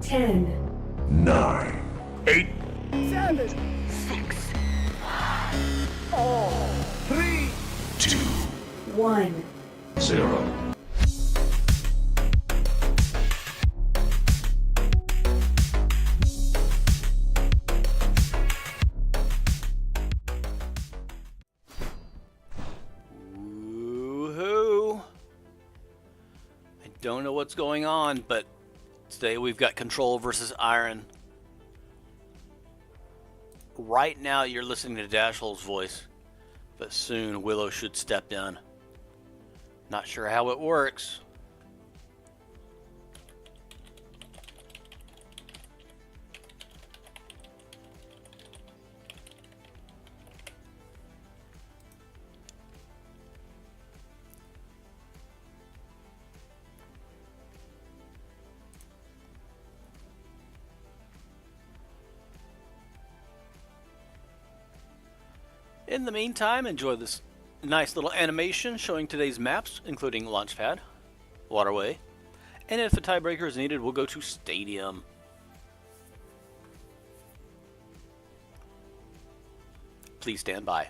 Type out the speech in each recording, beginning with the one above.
10, 9, 8, 7, 6, 3, 2, 1. 0. Woohoo! I don't know what's going on, but today we've got Control versus Iron. Right now you're listening to Dashhole's voice, but soon Willow should step in. Not sure how it works. In the meantime, enjoy this nice little animation showing today's maps, including Launchpad, Waterway, and if a tiebreaker is needed, we'll go to Stadium. Please stand by.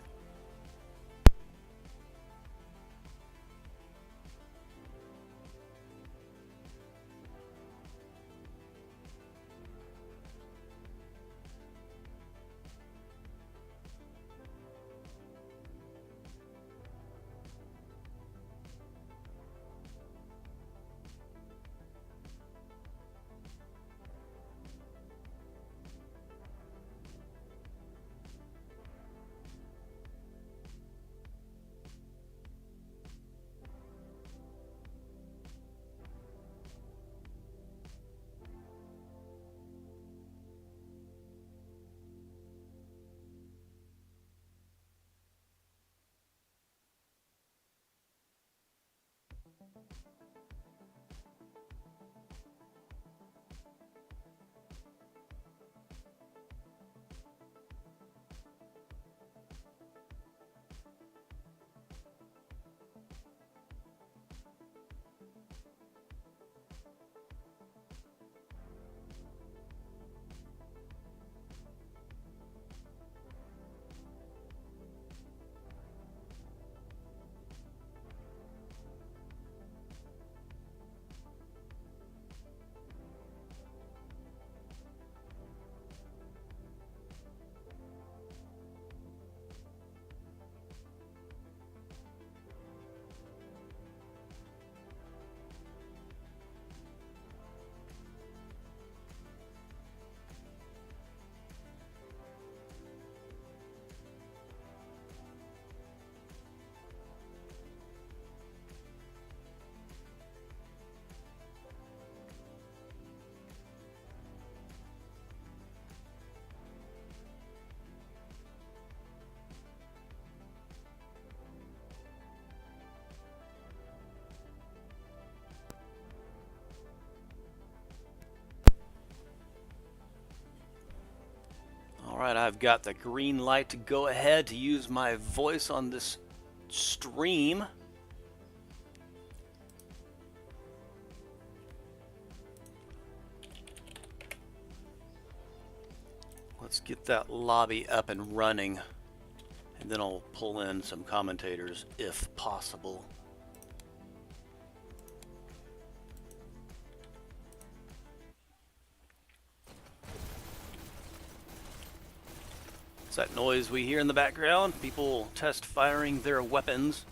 Alright, I've got the green light to go ahead to use my voice on this stream. Let's get that lobby up and running, and then I'll pull in some commentators if possible. It's that noise we hear in the background. People test firing their weapons.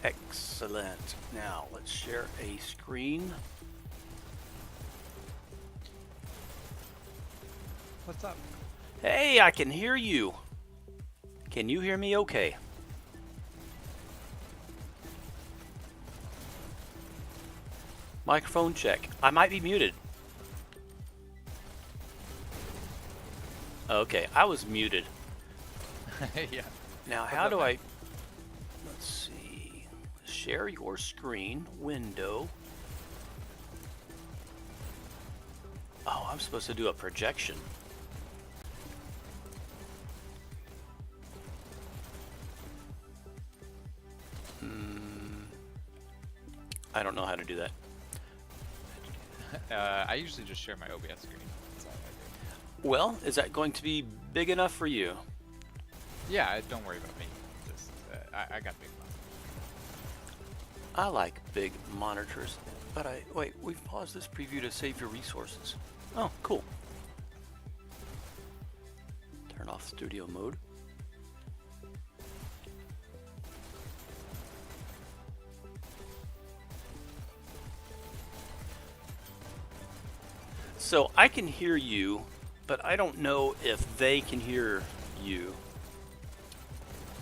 Excellent. Now let's share a screen. What's up? Hey, I can hear you. Can you hear me okay? Microphone check. I might be muted. Okay, I was muted. Yeah. Now, What's how up, do man? I... Let's see. Share your screen, window. Oh, I'm supposed to do a projection. I don't know how to do that. I usually just share my OBS screen. That's all I do. Well, is that going to be big enough for you? Yeah, don't worry about me. Just I got big ones. I like big monitors, but wait, we've paused this preview to save your resources. Oh, cool. Turn off studio mode. So I can hear you, but I don't know if they can hear you.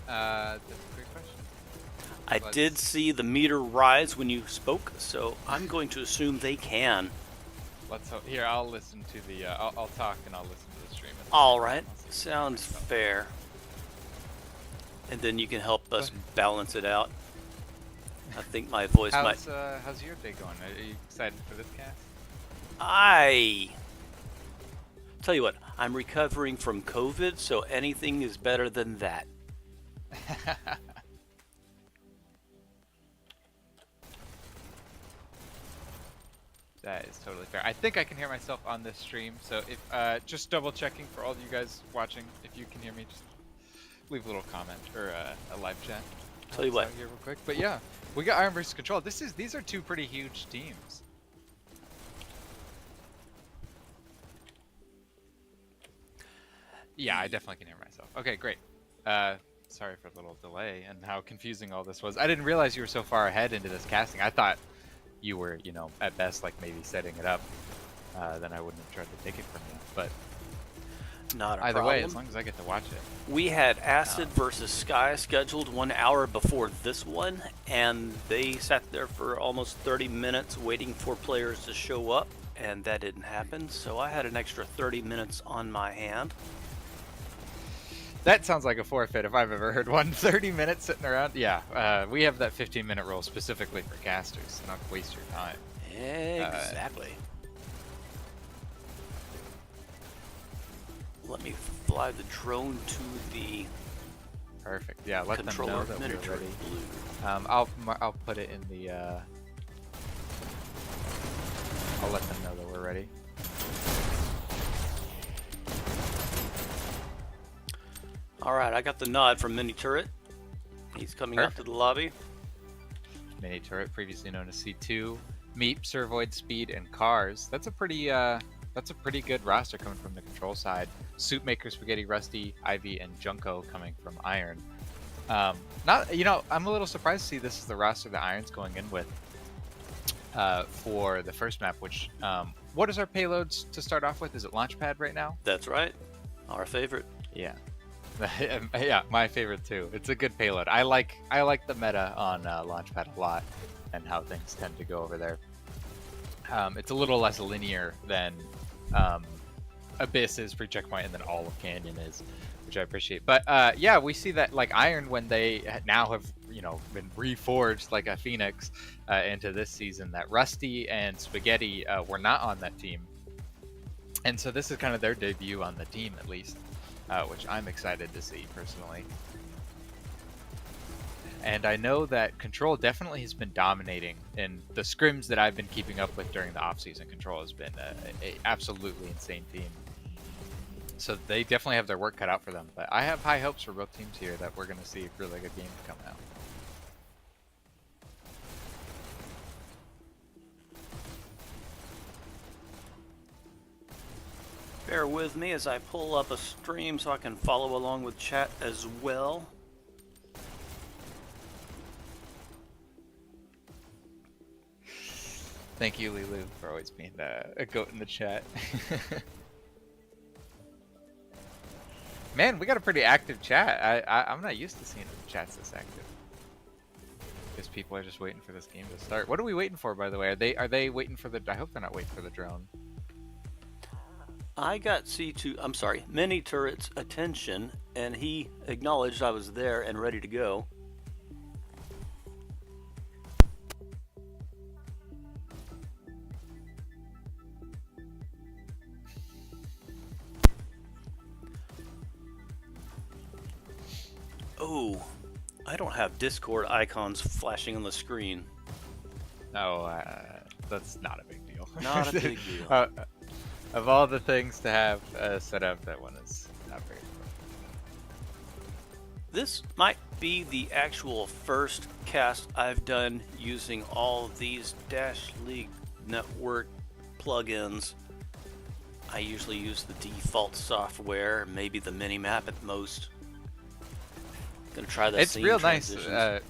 That's a great question. I did see the meter rise when you spoke, so I'm going to assume they can. Let's hope. Here, I'll listen to the. I'll talk and I'll listen to the stream. at the All same right, time. I'll see what sounds it's about. fair. And then you can help us balance it out. I think my voice might... How's your day going? Are you excited for this cast? Tell you what, I'm recovering from COVID, so anything is better than that. That is totally fair. I think I can hear myself on this stream, so if just double checking for all of you guys watching, if you can hear me, just leave a little comment or a live chat. Tell you what. Here real quick, but yeah, we got Iron versus Control. These are two pretty huge teams. Yeah, I definitely can hear myself. Okay, great. Sorry for the little delay and how confusing all this was. I didn't realize you were so far ahead into this casting. I thought you were, you know, at best like maybe setting it up. Then I wouldn't have tried to take it from you. But Not a either problem. way, as long as I get to watch it. We had Acid versus Sky scheduled 1 hour before this one, and they sat there for almost 30 minutes waiting for players to show up, and that didn't happen, so I had an extra 30 minutes on my hand. That sounds like a forfeit if I've ever heard one. 30 minutes sitting around? Yeah, we have that 15-minute rule specifically for casters, so not to waste your time. Exactly. Let me fly the drone to the Perfect. Yeah, let them know controller that we're miniature ready. blue. I'll put it in the. I'll let them know that we're ready. Alright, I got the nod from Mini Turret. He's coming up to the lobby. Mini turret, previously known as C2, Meep, Servoid, Speed, and Cars. That's a pretty good roster coming from the control side. Suitmaker, Spaghetti, Rusty, Ivy, and Junko coming from Iron. I'm a little surprised to see this is the roster that Iron's going in with for the first map. Which, what is our payloads to start off with? Is it Launchpad right now? That's right. Our favorite. Yeah. Yeah, my favorite too. It's a good payload. I like the meta on Launchpad a lot, and how things tend to go over there. It's a little less linear than Abyss is for Checkpoint, and then all of Canyon is, which I appreciate. But yeah, we see that like Iron, when they now have been reforged like a phoenix into this season, that Rusty and Spaghetti were not on that team, and so this is kind of their debut on the team at least. Which I'm excited to see personally. And I know that Control definitely has been dominating in the scrims that I've been keeping up with during the off-season. Control has been a absolutely insane team. So they definitely have their work cut out for them. But I have high hopes for both teams here that we're going to see really good games come out. Bear with me as I pull up a stream so I can follow along with chat as well. Thank you, Lilu, for always being a goat in the chat. Man, we got a pretty active chat. I'm not used to seeing the chats this active. Because people are just waiting for this game to start. What are we waiting for, by the way? Are they waiting for the? I hope they're not waiting for the drone. I got C2, I'm sorry, Mini Turret's attention, and he acknowledged I was there and ready to go. Oh, I don't have Discord icons flashing on the screen. No, that's not a big deal. Not a big deal. Of all the things to have set up, that one is not very important. This might be the actual first cast I've done using all these Dash League Network plugins. I usually use the default software, maybe the minimap at most. Gonna try the It's scene real nice. transitions.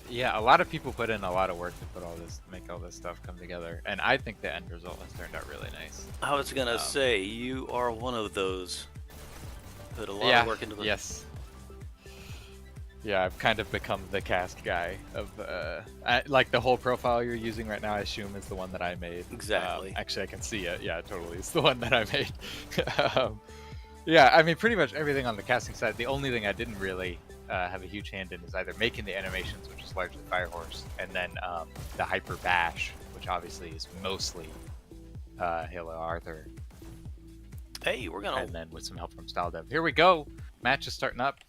Yeah, a lot of people put in a lot of work to put all this, make all this stuff come together, and I think the end result has turned out really nice. I was gonna say, you are one of those. Put a lot Yeah, of work into the yes. Yeah, I've kind of become the cast guy of, like the whole profile you're using right now, I assume is the one that I made. Exactly. Actually, I can see it. Yeah, totally. It's the one that I made. Yeah, I mean, pretty much everything on the casting side. The only thing I didn't really have a huge hand in is either making the animations, which is largely Firehorse, and then the Hyperdash, which obviously is mostly Halo Arthur. Hey, we're gonna. And then with some help from Style Dev. Here we go. Match is starting up.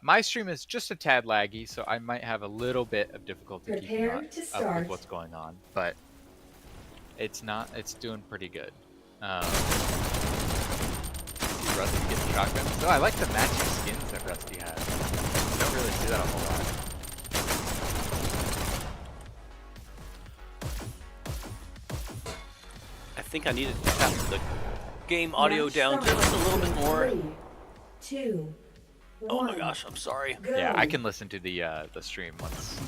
My stream is just a tad laggy, so I might have a little bit of difficulty keeping Prepare up to with start. what's going on, but it's not. It's doing pretty good. Rusty getting shotgun. So I like the matching skins that Rusty has. Don't really see that a whole lot. I think I needed to tap the game audio Match down starts just a little bit in more. 3, 2, Oh my 1. gosh, I'm sorry. Go. Yeah, I can listen to the stream once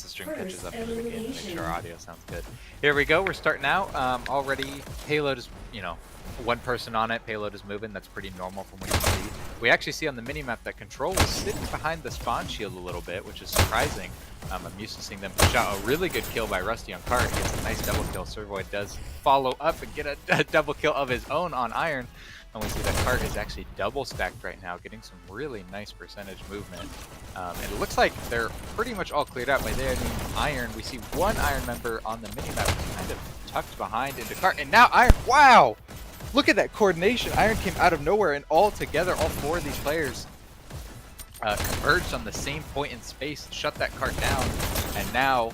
the stream catches First up to the game to make elimination. sure our audio sounds good. Here we go. We're starting out. Already payload is, you know, one person on it. Payload is moving. That's pretty normal from what you see. We actually see on the minimap that Control was sitting behind the spawn shield a little bit, which is surprising. I'm used to seeing them push out. A really good kill by Rusty on Cart. He gets a nice double kill. Servoid does follow up and get a double kill of his own on Iron. And we see that Cart is actually double stacked right now, getting some really nice percentage movement. And it looks like they're pretty much all cleared out. By there, I mean Iron. We see one Iron member on the minimap kind of tucked behind into Cart. And now Iron, wow! Look at that coordination. Iron came out of nowhere, and all together, all four of these players converged on the same point in space, shut that Cart down, and now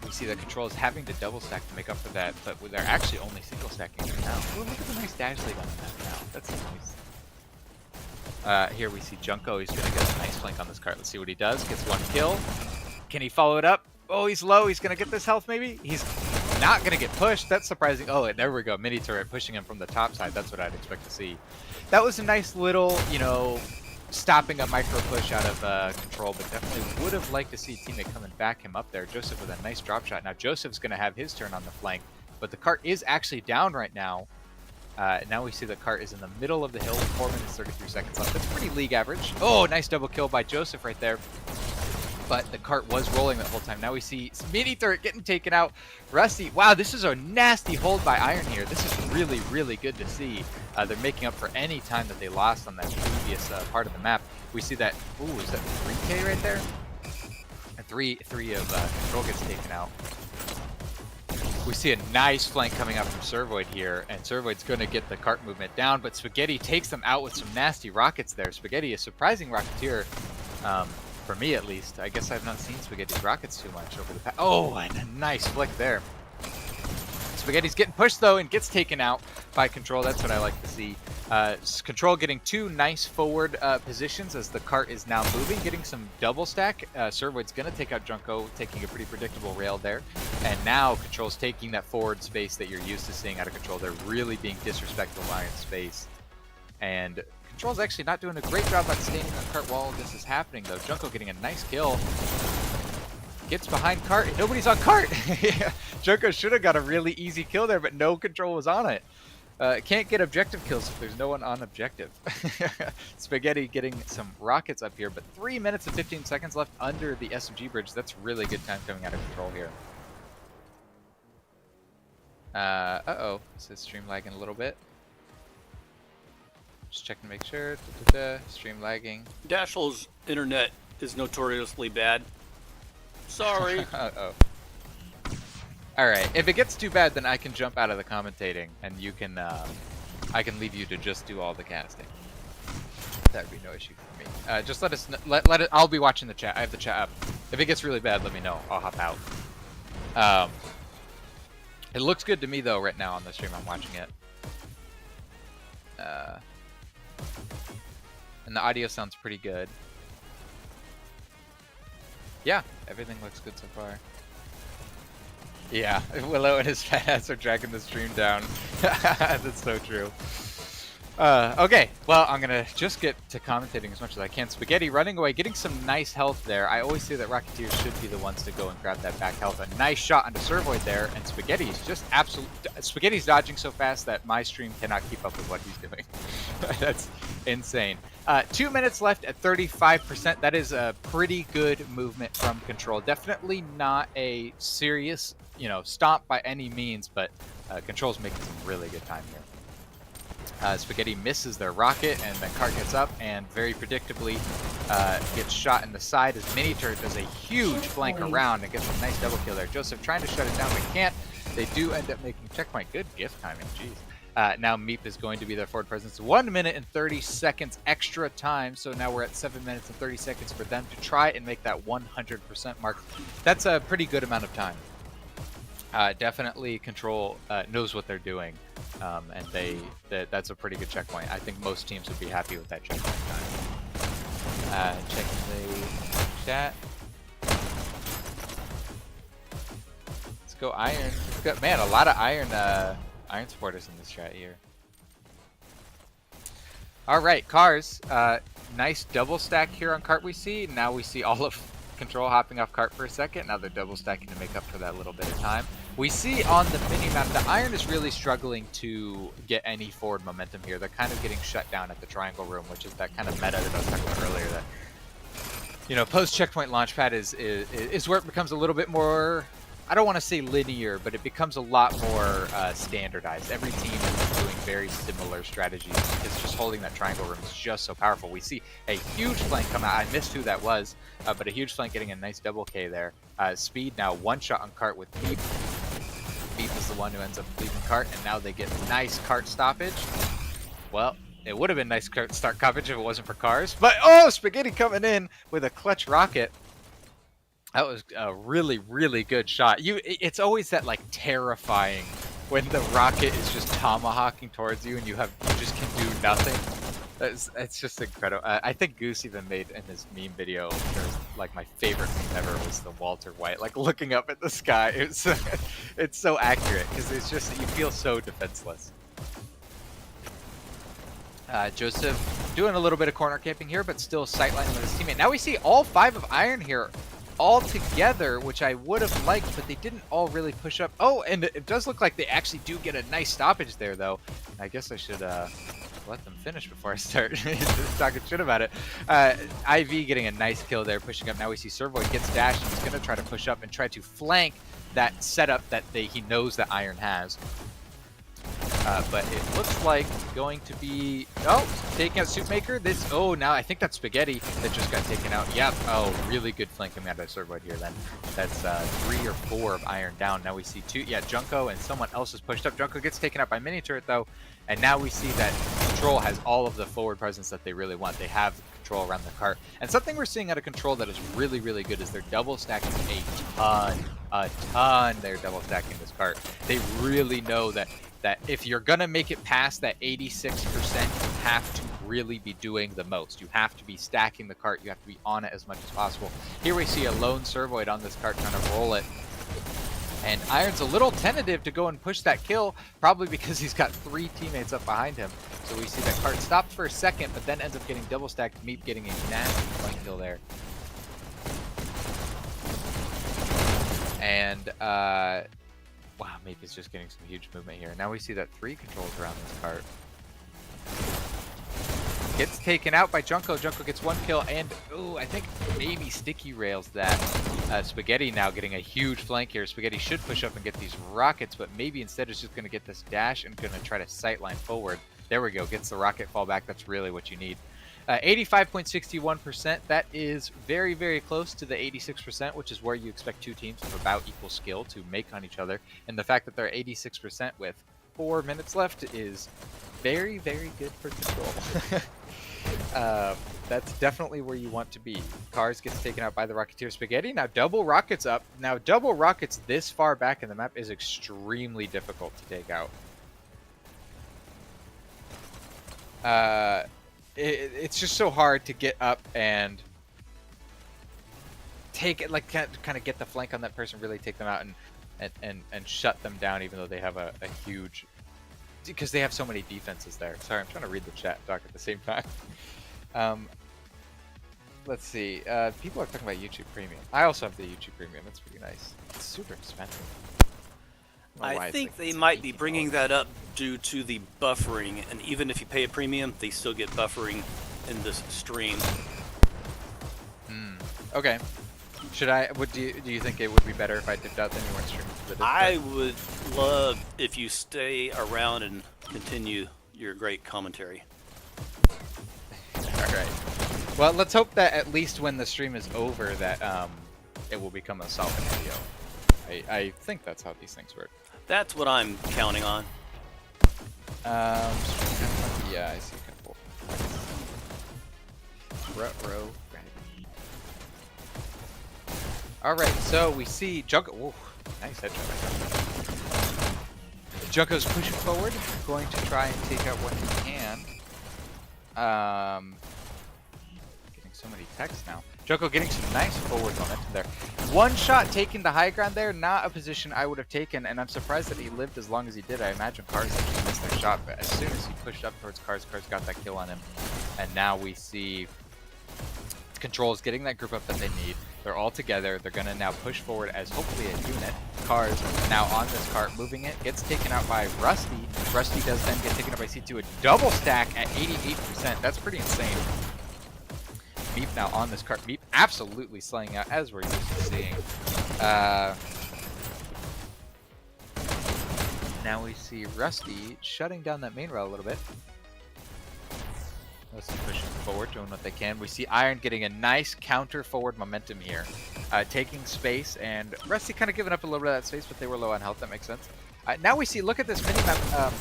we see that Control is having to double stack to make up for that, but they're actually only single stacking right now. Ooh, look at the nice dash lead on that now. That's nice. Here we see Junko. He's going to get a nice flank on this Cart. Let's see what he does. Gets one kill. Can he follow it up? Oh, he's low. He's going to get this health maybe? He's not going to get pushed. That's surprising. Oh, and there we go. Mini turret pushing him from the top side. That's what I'd expect to see. That was a nice little, you know, stopping a micro push out of Control, but definitely would have liked to see a teammate come and back him up there. Joseph with a nice drop shot. Now Joseph's going to have his turn on the flank, but the Cart is actually down right now. Now we see the Cart is in the middle of the hill, 4 minutes 33 seconds left. That's pretty league average. Oh, nice double kill by Joseph right there. But the Cart was rolling that whole time. Now we see Mini Turret getting taken out. Rusty, wow, this is a nasty hold by Iron here. This is really, really good to see. They're making up for any time that they lost on that previous part of the map. We see that, ooh, is that 3K right there? And three of Control gets taken out. We see a nice flank coming out from Servoid here, and Servoid's going to get the Cart movement down, but Spaghetti takes them out with some nasty rockets there. Spaghetti, a surprising rocketeer. For me, at least. I guess I've not seen Spaghetti's rockets too much over the past. Oh, and a nice flick there. Spaghetti's getting pushed, though, and gets taken out by Control. That's what I like to see. Control getting two nice forward positions as the Cart is now moving, getting some double stack. Servoid's going to take out Junko, taking a pretty predictable rail there. And now Control's taking that forward space that you're used to seeing out of Control. They're really being disrespectful of Iron space. And Control's actually not doing a great job on staying on Cart while this is happening, though. Junko getting a nice kill. Gets behind Cart, and nobody's on Cart! Yeah, Junko should have got a really easy kill there, but no Control was on it. Can't get objective kills if there's no one on objective. Spaghetti getting some rockets up here, but 3 minutes and 15 seconds left under the SMG bridge. That's really good time coming out of Control here. Uh-oh. This is stream lagging a little bit. Just checking to make sure. Stream lagging. Dashhole's internet is notoriously bad. Sorry. Uh-oh. Alright, if it gets too bad, then I can jump out of the commentating, and you can, I can leave you to just do all the casting. That would be no issue for me. Just let us, let it, I'll be watching the chat. I have the chat up. If it gets really bad, let me know. I'll hop out. It looks good to me, though, right now on the stream. I'm watching it. And the audio sounds pretty good. Yeah, everything looks good so far. Yeah, Willow and his fat ass are dragging the stream down. That's so true. Okay, well, I'm gonna just get to commentating as much as I can. Spaghetti running away, getting some nice health there. I always say that Rocketeers should be the ones to go and grab that back health. A nice shot onto Servoid there, and Spaghetti's just Spaghetti's dodging so fast that my stream cannot keep up with what he's doing. That's insane. 2 minutes left at 35%. That is a pretty good movement from Control. Definitely not a serious, stomp by any means, but Control's making some really good time here. Spaghetti misses their rocket, and then Cart gets up and very predictably gets shot in the side as Mini Turret does a huge flank around and gets a nice double kill there. Joseph trying to shut it down, but can't. They do end up making checkpoint. Good gift timing, jeez. Now Meep is going to be their forward presence. 1 minute and 30 seconds extra time, so now we're at 7 minutes and 30 seconds for them to try and make that 100% mark. That's a pretty good amount of time. Definitely Control knows what they're doing, and that's a pretty good checkpoint. I think most teams would be happy with that checkpoint time. Checking the chat. Let's go Iron. Man, a lot of Iron supporters in this chat here. All right, Cars. Nice double stack here on Cart we see. Now we see all of Control hopping off Cart for a second. Now they're double stacking to make up for that little bit of time. We see on the mini-map, the Iron is really struggling to get any forward momentum here. They're kind of getting shut down at the triangle room, which is that kind of meta that I was talking about earlier. That, post-checkpoint Launchpad is where it becomes a little bit more, I don't want to say linear, but it becomes a lot more standardized. Every team is doing very similar strategies because just holding that triangle room is just so powerful. We see a huge flank come out. I missed who that was, but a huge flank getting a nice double K there. Speed now one shot on Cart with Beep. Beep is the one who ends up leaving Cart, and now they get nice Cart stoppage. Well, it would have been nice Cart start coverage if it wasn't for Cars, but oh, Spaghetti coming in with a clutch rocket. That was a really, really good shot. It's always that like terrifying when the rocket is just tomahawking towards you and you just can do nothing. It's just incredible. I think Goose even made in his meme video, like my favorite meme ever was the Walter White, like looking up at the sky. It's so accurate because it's just, you feel so defenseless. Joseph doing a little bit of corner camping here, but still sightlining with his teammate. Now we see all 5 of Iron here all together, which I would have liked, but they didn't all really push up. Oh, and it does look like they actually do get a nice stoppage there, though. I guess I should let them finish before I start talking shit about it. IV getting a nice kill there, pushing up. Now we see Servoid gets dashed, and he's going to try to push up and try to flank that setup that he knows that Iron has. But it looks like going to be, taking out Suitmaker. Now I think that's Spaghetti that just got taken out. Yep. Oh, really good flank coming out of Servoid here then. That's 3 or 4 of Iron down. Now we see 2. Yeah, Junko and someone else is pushed up. Junko gets taken out by Mini Turret though. And now we see that Control has all of the forward presence that they really want. They have control around the cart. And something we're seeing out of Control that is really, really good is they're double stacking a ton. They're double stacking this cart. They really know that if you're going to make it past that 86%, you have to really be doing the most. You have to be stacking the cart. You have to be on it as much as possible. Here we see a lone Servoid on this cart trying to roll it. And Iron's a little tentative to go and push that kill, probably because he's got 3 teammates up behind him. So we see that cart stops for a second, but then ends up getting double stacked. Meep getting a nasty flank kill there. And, wow, Meep is just getting some huge movement here. Now we see that 3 controls around this cart. Gets taken out by Junko. Junko gets 1 kill, and ooh, I think maybe Sticky rails that. Spaghetti now getting a huge flank here. Spaghetti should push up and get these rockets, but maybe instead is just going to get this dash and going to try to sightline forward. There we go. Gets the rocket fallback. That's really what you need. 85.61%. That is very, very close to the 86%, which is where you expect two teams of about equal skill to make on each other. And the fact that they're 86% with 4 minutes left is very, very good for control. That's definitely where you want to be. Cars gets taken out by the Rocketeer. Spaghetti now double rockets up. Now double rockets this far back in the map is extremely difficult to take out. It's just so hard to get up and take it, like kind of get the flank on that person, really take them out and shut them down, even though they have a huge, because they have so many defenses there. Sorry, I'm trying to read the chat talk at the same time. Let's see. People are talking about YouTube Premium. I also have the YouTube Premium. That's pretty nice. It's super expensive. I think they might be bringing that up due to the buffering, and even if you pay a premium, they still get buffering in this stream. Okay. Should I? Do you think it would be better if I dipped out than you weren't streaming for the Discord? I would love if you stay around and continue your great commentary. All right. Well, let's hope that at least when the stream is over, that it will become a solid video. I think that's how these things work. That's what I'm counting on. Yeah, I see a couple. Row. All right, so we see Junko. Whoa, nice headshot. Junko's pushing forward, going to try and take out what he can. Getting so many texts now. Junko getting some nice forward momentum there. One shot taking the high ground there, not a position I would have taken, and I'm surprised that he lived as long as he did. I imagine Cars actually missed their shot, but as soon as he pushed up towards Cars, Cars got that kill on him. And now we see Control's getting that group up that they need. They're all together. They're going to now push forward as hopefully a unit. Cars now on this cart, moving it, gets taken out by Rusty. Rusty does then get taken out by C2, a double stack at 88%. That's pretty insane. Meep now on this cart. Meep absolutely slaying out, as we're used to seeing. Now we see Rusty shutting down that main rail a little bit. Rusty pushing forward, doing what they can. We see Iron getting a nice counter forward momentum here. Taking space, and Rusty kind of giving up a little bit of that space, but they were low on health. That makes sense. Now we see, look at this minimap.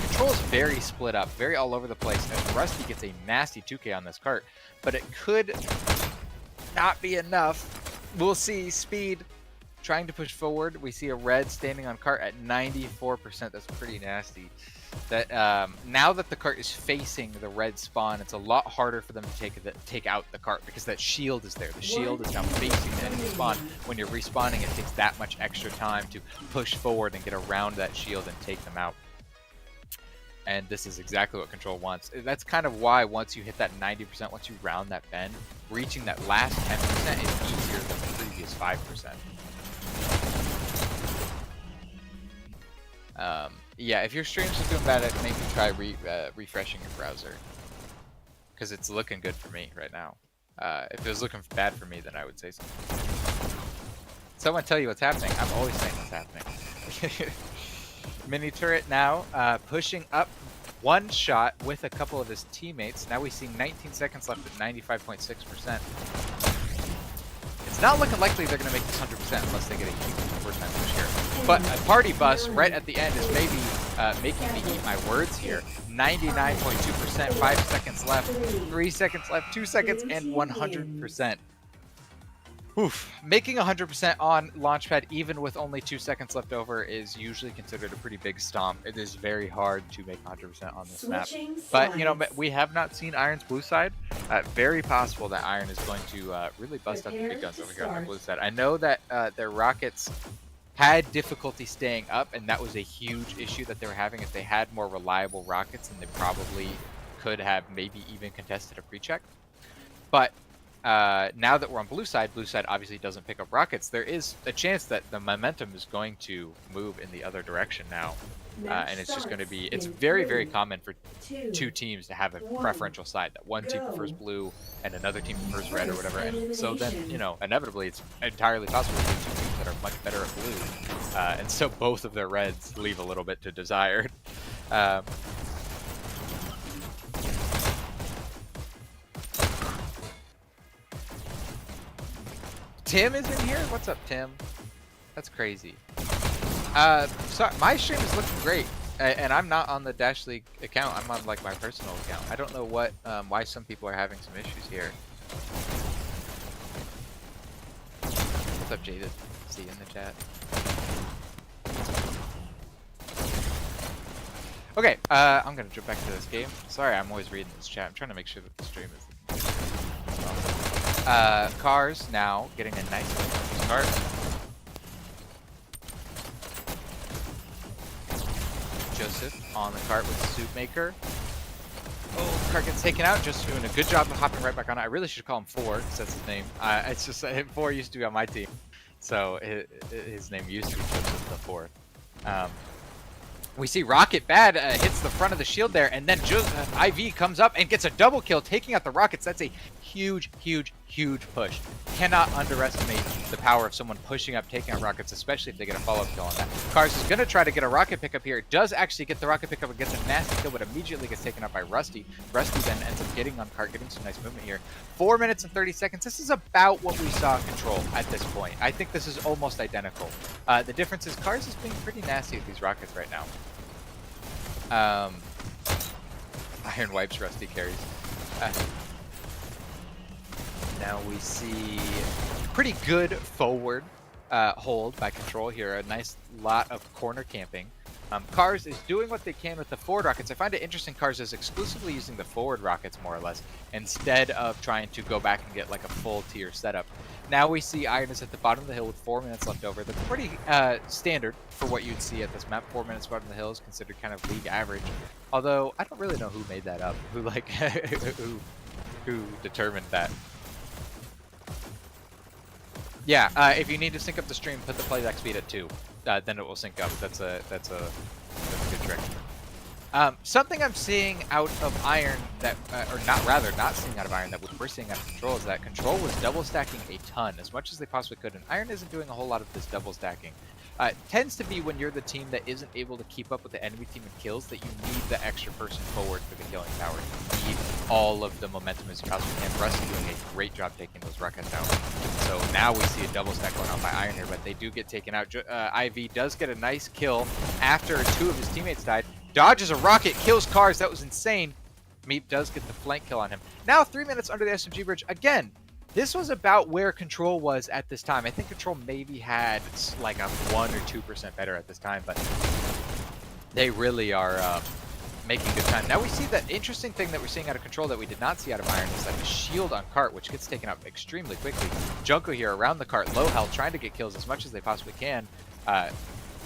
Control is very split up, very all over the place, and Rusty gets a nasty 2K on this cart. But it could not be enough. We'll see Speed trying to push forward. We see a red standing on cart at 94%. That's pretty nasty. That now that the cart is facing the red spawn, it's a lot harder for them to take out the cart because that shield is there. The shield is now facing the enemy spawn. When you're respawning, it takes that much extra time to push forward and get around that shield and take them out. And this is exactly what Control wants. That's kind of why once you hit that 90%, once you round that bend, reaching that last 10% is easier than the previous 5%. Yeah, if your stream's doing bad, maybe try refreshing your browser. Because it's looking good for me right now. If it was looking bad for me, then I would say something. Someone tell you what's happening. I'm always saying what's happening. Mini turret now pushing up one shot with a couple of his teammates. Now we see 19 seconds left at 95.6%. It's not looking likely they're going to make this 100% unless they get a huge overtime push here. But a party bus right at the end is maybe making me eat my words here. 99.2%, 5 seconds left, 3 seconds left, 2 seconds, and 100%. Oof. Making 100% on Launchpad, even with only 2 seconds left over, is usually considered a pretty big stomp. It is very hard to make 100% on this map. But, you know, we have not seen Iron's blue side. Very possible that Iron is going to really bust out the big guns over here on the blue side. I know that their rockets had difficulty staying up, and that was a huge issue that they were having. If they had more reliable rockets, then they probably could have maybe even contested a pre-check. But now that we're on blue side obviously doesn't pick up rockets. There is a chance that the momentum is going to move in the other direction now. and it's just going to be, it's very, very common for two teams to have a preferential side, that one team prefers blue and another team prefers red or whatever. And so then, you know, inevitably it's entirely possible to get two teams that are much better at blue. And so both of their reds leave a little bit to desired. Tim is in here? What's up, Tim? That's crazy. Sorry, my stream is looking great, and I'm not on the Dash League account. I'm on like my personal account. I don't know what, why some people are having some issues here. What's up, Jaded? See you in the chat. Okay, I'm gonna jump back to this game. Sorry, I'm always reading this chat. I'm trying to make sure that the stream is. Cars now getting a nice start. Joseph on the cart with Soup Maker. Oh, cart gets taken out. Just doing a good job of hopping right back on it. I really should call him 4 because that's his name. It's just 4 used to be on my team, so his name used to be Joseph the 4th. We see Rocket Bad hits the front of the shield there, and then IV comes up and gets a double kill, taking out the Rockets. That's a huge, huge, huge push. Cannot underestimate the power of someone pushing up, taking out Rockets, especially if they get a follow-up kill on that. Cars is going to try to get a Rocket pickup here. Does actually get the Rocket pickup and gets a nasty kill, but immediately gets taken out by Rusty. Rusty then ends up getting on cart, getting some nice movement here. 4 minutes and 30 seconds. This is about what we saw Control at this point. I think this is almost identical. The difference is Cars is being pretty nasty with these Rockets right now. Iron wipes Rusty carries. Now we see pretty good forward hold by Control here. A nice lot of corner camping. Cars is doing what they can with the forward rockets. I find it interesting Cars is exclusively using the forward rockets more or less instead of trying to go back and get like a full tier setup. Now we see Iron is at the bottom of the hill with 4 minutes left over. That's pretty standard for what you'd see at this map. 4 minutes bottom of the hill is considered kind of league average. Although I don't really know who made that up, who like who determined that. Yeah, if you need to sync up the stream, put the playback speed at 2. Then it will sync up. That's a good trick. Something I'm seeing out of Iron that, or not seeing out of Iron that we're seeing out of Control is that Control was double stacking a ton, as much as they possibly could, and Iron isn't doing a whole lot of this double stacking. It tends to be when you're the team that isn't able to keep up with the enemy team in kills that you need the extra person forward for the killing power. You need all of the momentum as you possibly can. Rusty doing a great job taking those rockets out. So now we see a double stack going on by Iron here, but they do get taken out. IV does get a nice kill after 2 of his teammates died. Dodges a rocket, kills Cars. That was insane. Meep does get the flank kill on him. Now 3 minutes under the SMG bridge. Again, this was about where Control was at this time. I think Control maybe had like a 1 or 2% better at this time, but they really are making good time. Now we see that interesting thing that we're seeing out of Control that we did not see out of Iron is that the shield on cart, which gets taken out extremely quickly. Junko here around the cart, low health, trying to get kills as much as they possibly can.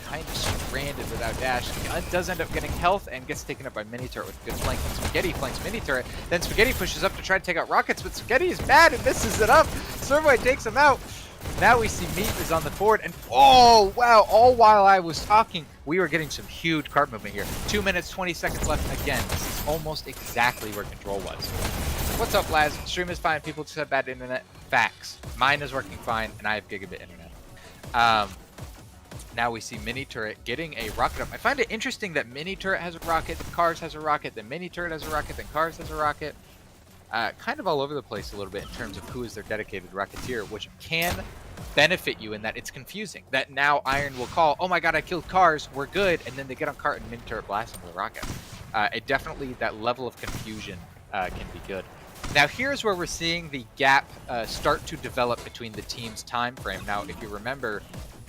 Kind of stranded without dash. Does end up getting health and gets taken up by Mini Turret with good flanking. Spaghetti flanks Mini Turret. Then Spaghetti pushes up to try to take out Rockets, but Spaghetti is bad and misses it up. Servoid takes him out. Now we see Meat is on the forward, and oh wow! All while I was talking, we were getting some huge cart movement here. 2 minutes, 20 seconds left. Again, this is almost exactly where Control was. What's up, Laz? Stream is fine. People just have bad internet. Facts. Mine is working fine, and I have gigabit internet. Now we see Mini Turret getting a rocket up. I find it interesting that Mini Turret has a rocket, then Cars has a rocket, then Mini Turret has a rocket, then Cars has a rocket. Kind of all over the place a little bit in terms of who is their dedicated Rocketeer, which can benefit you in that it's confusing. That now Iron will call, oh my god, I killed Cars, we're good, and then they get on cart and Mini Turret blasts them with a rocket. It definitely, that level of confusion can be good. Now here's where we're seeing the gap start to develop between the team's time frame. Now if you remember,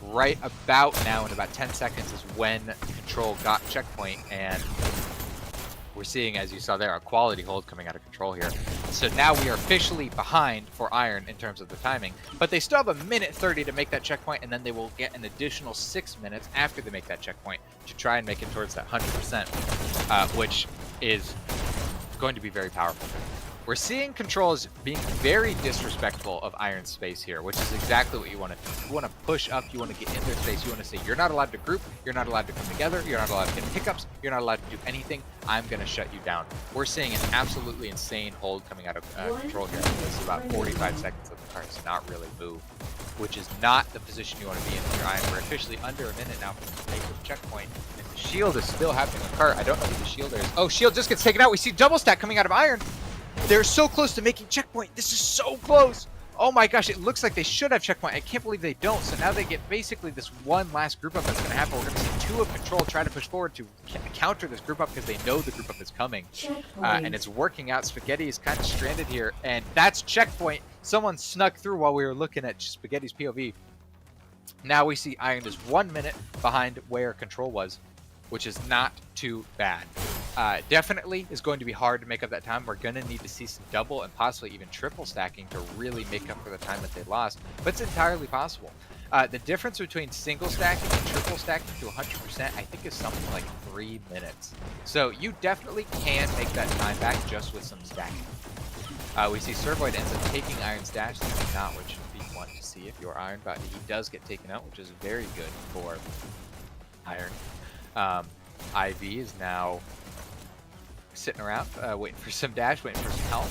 right about now in about 10 seconds is when Control got checkpoint, and we're seeing, as you saw there, a quality hold coming out of Control here. So now we are officially behind for Iron in terms of the timing, but they still have a minute 30 to make that checkpoint, and then they will get an additional 6 minutes after they make that checkpoint to try and make it towards that 100%, which is going to be very powerful. We're seeing controls being very disrespectful of Iron's space here, which is exactly what you want to do. You want to push up, you want to get in their space, you want to say, you're not allowed to group, you're not allowed to come together, you're not allowed to get pickups, you're not allowed to do anything, I'm going to shut you down. We're seeing an absolutely insane hold coming out of control here. This is about 45 seconds of the cars not really move, which is not the position you want to be in with your Iron. We're officially under a minute now from the make of checkpoint, and the shield is still happening on cart. I don't know who the shielder is. Oh, shield just gets taken out. We see double stack coming out of Iron. They're so close to making checkpoint. This is so close. Oh my gosh, it looks like they should have checkpoint. I can't believe they don't. So now they get basically this one last group up that's going to happen. We're going to see two of control try to push forward to counter this group up because they know the group up is coming. And it's working out. Spaghetti is kind of stranded here. And that's checkpoint. Someone snuck through while we were looking at Spaghetti's POV. Now we see Iron is 1 minute behind where control was, which is not too bad. Definitely is going to be hard to make up that time. We're going to need to see some double and possibly even triple stacking to really make up for the time that they lost, but it's entirely possible. The difference between single stacking and triple stacking to 100%, I think, is something like 3 minutes. So you definitely can make that time back just with some stacking. We see Servoid ends up taking Iron's dash. That's not what you want to see if you're Iron, but he does get taken out, which is very good for Iron. IV is now sitting around, waiting for some dash, waiting for some help,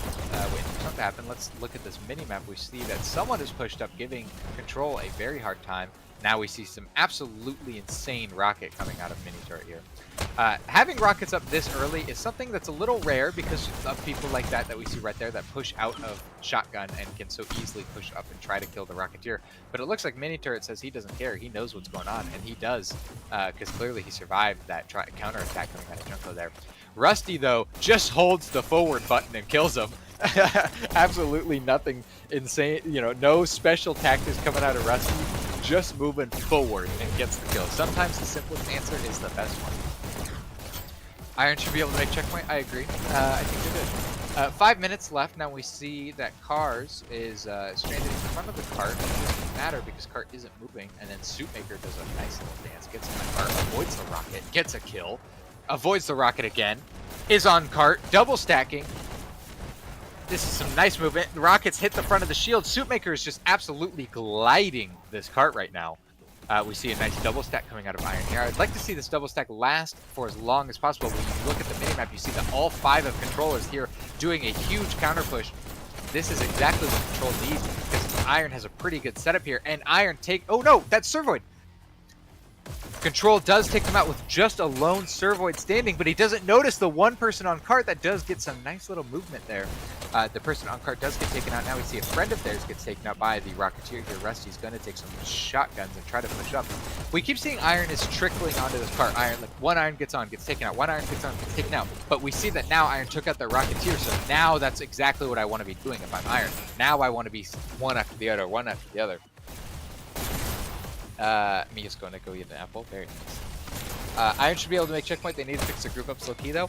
waiting for something to happen. Let's look at this mini-map. We see that someone is pushed up, giving control a very hard time. Now we see some absolutely insane rocket coming out of mini turret here. Having rockets up this early is something that's a little rare because of people like that we see right there that push out of shotgun and can so easily push up and try to kill the Rocketeer. But it looks like mini turret says he doesn't care. He knows what's going on, and he does, because clearly he survived that counter attack coming out of Junko there. Rusty, though, just holds the forward button and kills him. Absolutely nothing insane, no special tactics coming out of Rusty, just moving forward and gets the kill. Sometimes the simplest answer is the best one. Iron should be able to make checkpoint. I agree. I think they're good. 5 minutes left. Now we see that Cars is stranded in front of the cart. It doesn't matter because cart isn't moving. And then Suitmaker does a nice little dance, gets in the cart, avoids the rocket, gets a kill, avoids the rocket again, is on cart, double stacking. This is some nice movement. The rockets hit the front of the shield. Suitmaker is just absolutely gliding this cart right now. We see a nice double stack coming out of Iron here. I'd like to see this double stack last for as long as possible. When you look at the minimap, you see that all 5 of controllers here doing a huge counter push. This is exactly what control needs because Iron has a pretty good setup here. And Iron oh no, that's Servoid. Control does take him out with just a lone Servoid standing, but he doesn't notice the one person on cart that does get some nice little movement there. The person on cart does get taken out. Now we see a friend of theirs gets taken out by the Rocketeer here. Rusty's going to take some shotguns and try to push up. We keep seeing Iron is trickling onto this cart. Iron, like one Iron gets on, gets taken out. One Iron gets on, gets taken out. But we see that now Iron took out the Rocketeer, so now that's exactly what I want to be doing if I'm Iron. Now I want to be one after the other, one after the other. Mia's going to go get an apple. Very nice. Iron should be able to make checkpoint. They need to fix the group ups low key though.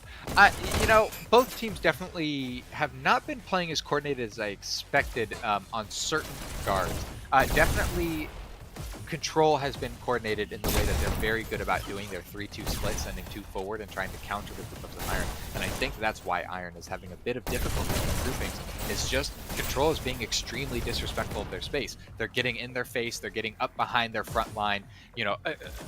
Both teams definitely have not been playing as coordinated as I expected on certain guards. Definitely Control has been coordinated in the way that they're very good about doing their 3-2 split, sending 2 forward and trying to counter the group ups of Iron. And I think that's why Iron is having a bit of difficulty in groupings. It's just Control is being extremely disrespectful of their space. They're getting in their face. They're getting up behind their front line.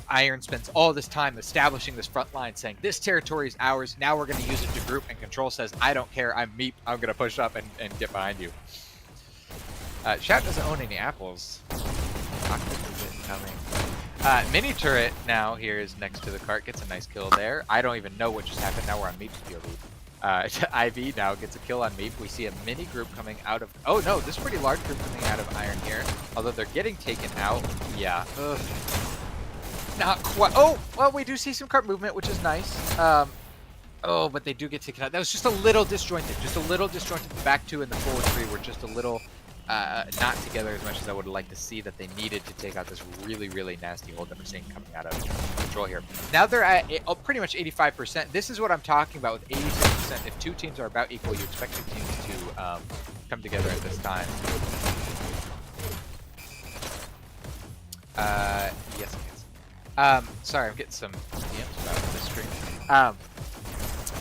Iron spends all this time establishing this front line, saying this territory is ours. Now we're going to use it to group. And Control says, I don't care. I'm Meep. I'm going to push up and get behind you. Shout doesn't own any apples. Coming. Mini turret now here is next to the cart, gets a nice kill there. I don't even know what just happened. Now we're on Meep's POV. IV now gets a kill on Meep. We see a mini group coming out of. Oh no, this pretty large group coming out of Iron here. Although they're getting taken out. Yeah. Ugh. Not quite. Oh, well, we do see some cart movement, which is nice. Oh, but they do get taken out. That was just a little disjointed. Just a little disjointed. The back 2 and the forward 3 were just a little. Not together as much as I would like to see that they needed to take out this really, really nasty hold that we're seeing coming out of Control here. Now they're at pretty much 85%. This is what I'm talking about with 86%. If 2 teams are about equal, you expect 2 teams to come together at this time. Yes. Sorry, I'm getting some DMs about this stream.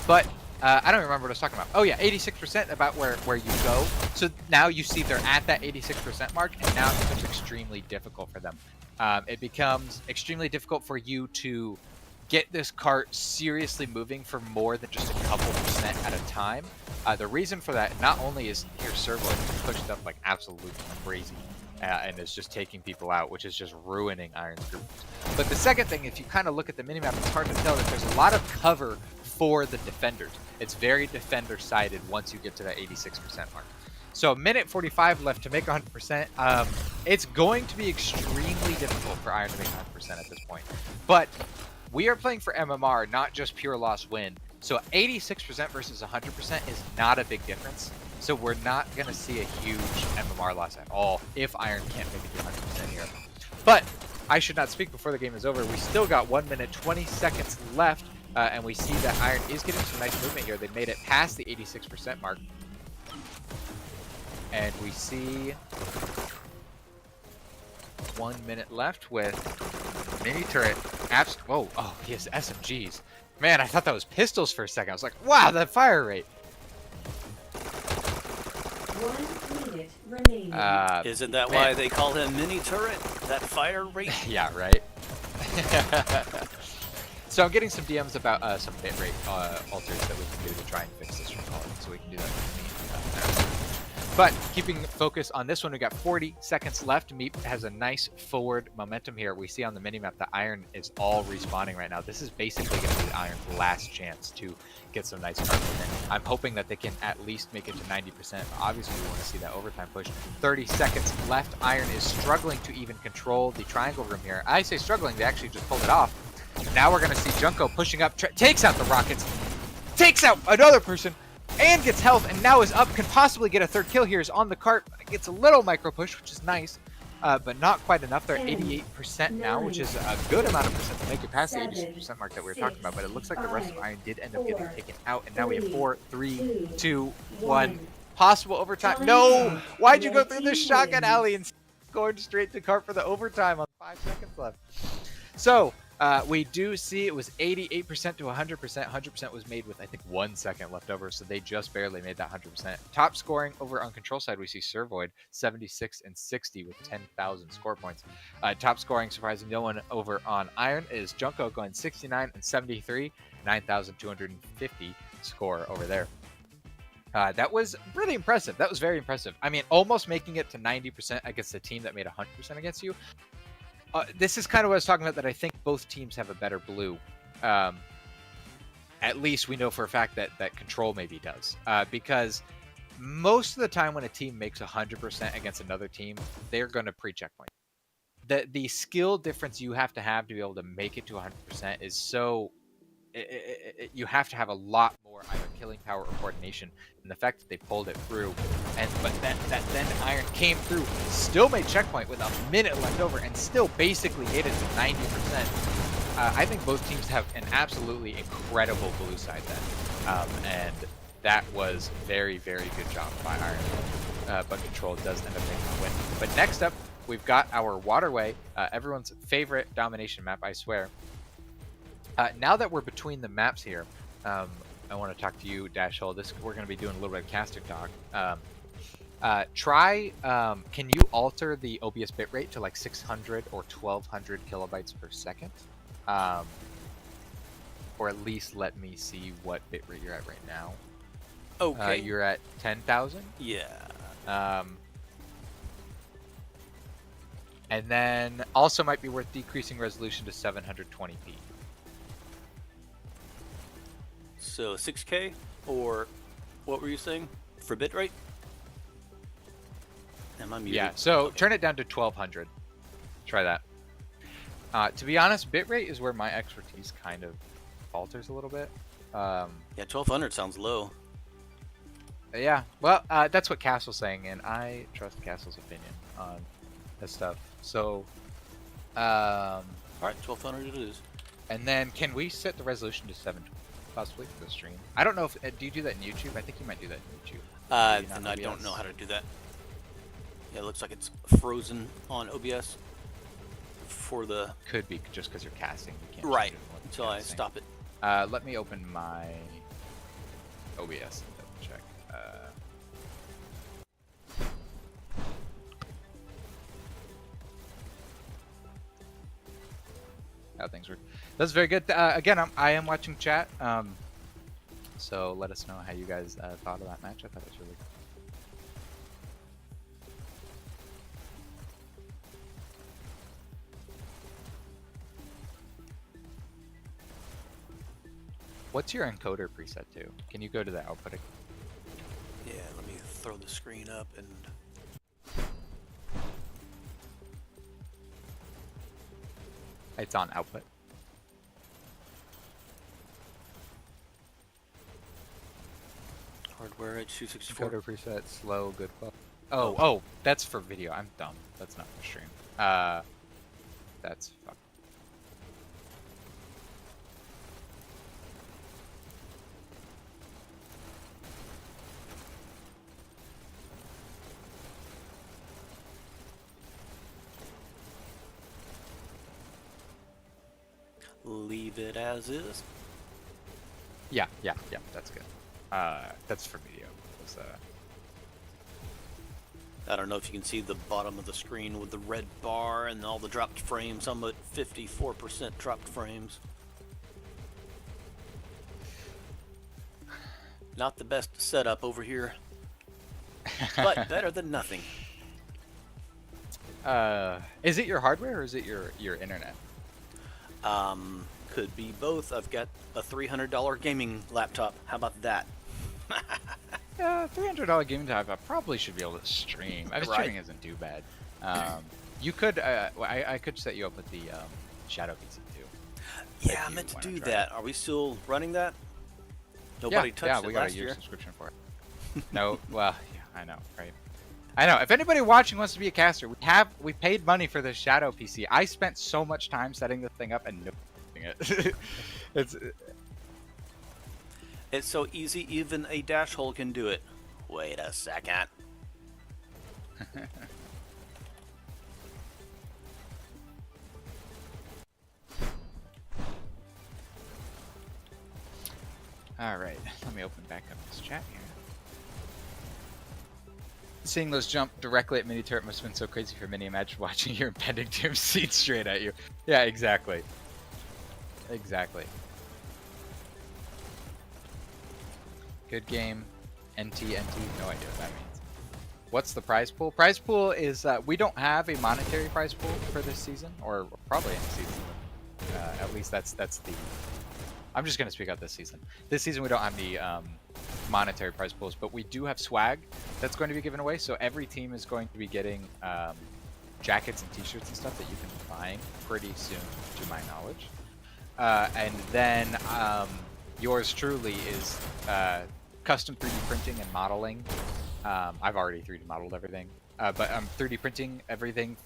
But I don't remember what I was talking about. Oh yeah, 86% about where you go. So now you see they're at that 86% mark, and now it becomes extremely difficult for them. It becomes extremely difficult for you to get this cart seriously moving for more than just a couple percent at a time. The reason for that not only is here Servoid pushed up like absolutely crazy and is just taking people out, which is just ruining Iron's group. But the second thing, if you kind of look at the minimap, it's hard to tell that there's a lot of cover for the defenders. It's very defender-sided once you get to that 86% mark. So a minute 45 left to make 100%. It's going to be extremely difficult for Iron to make 100% at this point. But we are playing for MMR, not just pure loss win. So 86% versus 100% is not a big difference. So we're not going to see a huge MMR loss at all if Iron can't make it to 100% here. But I should not speak before the game is over. We still got 1 minute 20 seconds left. And we see that Iron is getting some nice movement here. They made it past the 86% mark. And we see 1 minute left with mini turret. Whoa, oh, he has SMGs. Man, I thought that was pistols for a second. I was like, wow, that fire rate. 1 minute remaining. Isn't that why they call him mini turret? That fire rate? Yeah, right? So I'm getting some DMs about some bitrate alters that we can do to try and fix this from calling, so we can do that with me. But keeping focus on this one, we got 40 seconds left. Meep has a nice forward momentum here. We see on the minimap that Iron is all respawning right now. This is basically going to be Iron's last chance to get some nice cards in. I'm hoping that they can at least make it to 90%. Obviously, we want to see that overtime push. 30 seconds left. Iron is struggling to even control the triangle room here. I say struggling, they actually just pulled it off. Now we're going to see Junko pushing up, takes out the rockets, takes out another person, and gets health, and now is up, can possibly get a third kill here, is on the cart, gets a little micro push, which is nice, but not quite enough. They're at 88% now, which is a good amount of percent to make it past the 86% mark that we were talking about, but it looks like the rest of Iron did end up getting taken out, and now we have 4, 3, 2, 1. Possible overtime. No! Why'd you go through this shotgun alley and going straight to cart for the overtime on 5 seconds left? So, we do see it was 88% to 100%. 100% was made with, I think, 1 second left over, so they just barely made that 100%. Top scoring over on control side, we see Servoid, 76 and 60 with 10,000 score points. Top scoring, surprising no one over on Iron, is Junko going 69 and 73, 9,250 score over there. That was really impressive. That was very impressive. I mean, almost making it to 90% against a team that made 100% against you. This is kind of what I was talking about, that I think both teams have a better blue. At least we know for a fact that Control maybe does. Because most of the time when a team makes 100% against another team, they're going to pre-checkpoint. The skill difference you have to be able to make it to 100% is so... you have to have a lot more either killing power or coordination, and the fact that they pulled it through, but then Iron came through, still made checkpoint with a minute left over, and still basically made it to 90%. I think both teams have an absolutely incredible blue side then, and that was very, very good job by Iron. But Control does end up taking the win. But next up, we've got our Waterway, everyone's favorite domination map, I swear. Now that we're between the maps here, I want to talk to you, Dashhole. We're going to be doing a little bit of caster talk. Can you alter the OBS bitrate to like 600 or 1200 kilobytes per second? Or at least let me see what bitrate you're at right now. Okay. You're at 10,000? Yeah. And then also might be worth decreasing resolution to 720p. So 6K, or what were you saying for bitrate? Am I muted? Yeah, so okay. Turn it down to 1200. Try that. To be honest, bitrate is where my expertise kind of falters a little bit. Yeah, 1200 sounds low. Yeah, well, that's what Castle's saying, and I trust Castle's opinion on this stuff. So, all right, 1200 it is. And then, can we set the resolution to 720? Possibly for the stream. I don't know if do you do that in YouTube? I think you might do that in YouTube. And I don't know how to do that. Yeah, it looks like it's frozen on OBS for the. Could be just because you're casting. You can't right until I stop it. Let me open my OBS and double check. How things work. That's very good. Again, I am watching chat. So let us know how you guys thought of that match. I thought it was really good. What's your encoder preset to? Can you go to the output? Yeah, let me throw the screen up and... It's on output. Hardware at 264. Encoder preset, slow, good. Oh, that's for video. I'm dumb. That's not for stream. That's fuck. Leave it as is. Yeah, that's good. That's for video. It's, I don't know if you can see the bottom of the screen with the red bar and all the dropped frames. I'm at 54% dropped frames. Not the best setup over here, but better than nothing. Is it your hardware or is it your internet? Could be both. I've got a $300 gaming laptop. How about that? Yeah, $300 gaming time. I probably should be able to stream. I mean, Right. streaming isn't too bad. You could. I could set you up with the Shadow PC too. Yeah, if I you meant to wanna do try that. Are we still running that? Nobody touched yeah, it we got a last year year. subscription for it. No, well, yeah, I know, right? I know. If anybody watching wants to be a caster, we paid money for this Shadow PC. I spent so much time setting the thing up and doing it. It's so easy, even a Dashhole can do it. Wait a second. All right, let me open back up this chat here. Seeing those jump directly at mini turret must have been so crazy for Mini. Imagine watching your impending doom seat straight at you. Yeah, exactly. Exactly. Good game. NT. No idea what that means. What's the prize pool? Prize pool is we don't have a monetary prize pool for this season, or probably any season. At least that's the. I'm just gonna speak out this season. This season we don't have the monetary prize pools, but we do have swag that's going to be given away. So every team is going to be getting jackets and T-shirts and stuff that you can find pretty soon, to my knowledge. And then yours truly is custom 3D printing and modeling. I've already 3D modeled everything, but I'm 3D printing everything